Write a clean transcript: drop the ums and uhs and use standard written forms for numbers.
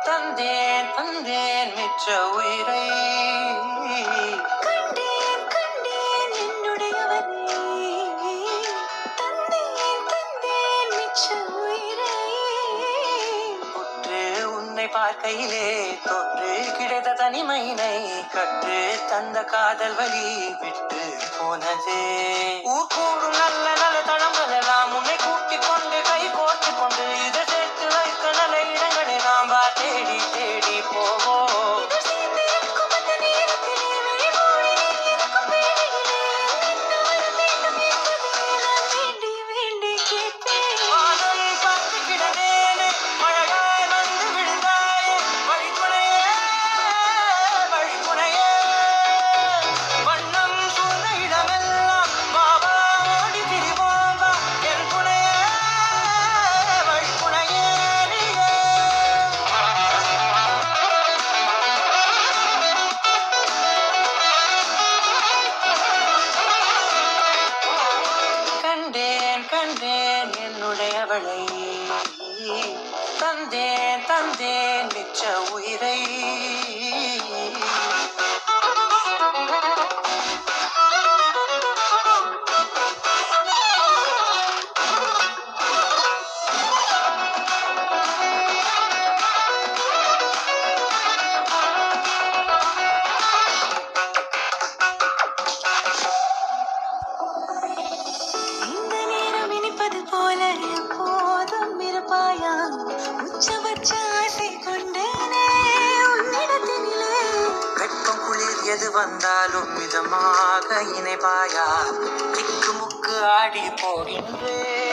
தந்தேன் தந்தேன் மிச்ச உயிரை கண்டேன் கண்டேன் என்னுடையவனை தந்தேன் தந்தேன் மிச்ச உயிரை உற்று உன்னை பார்க்கையிலே தொன்று கிடைத்த தனிமையினை கற்று தந்த காதல் வழி விட்டு போனதே ஊர் கூடும் நல்ல நல்ல தளங்கள் எல்லாம் உன்னை கூட்டிக் கொண்டு கை கோர்த்து கொண்டு இதை சேர்த்து வைக்க நல்ல இடங்களை நாம் தேடி தேடி போவோம் கண்டேன் என்னுடையவளை தந்தேன் தந்தேன் மிச்ச உயிரை எது வந்தாலும் மிதமாக இணைப்பாயா திக்கு முக்கு ஆடி போகின்றே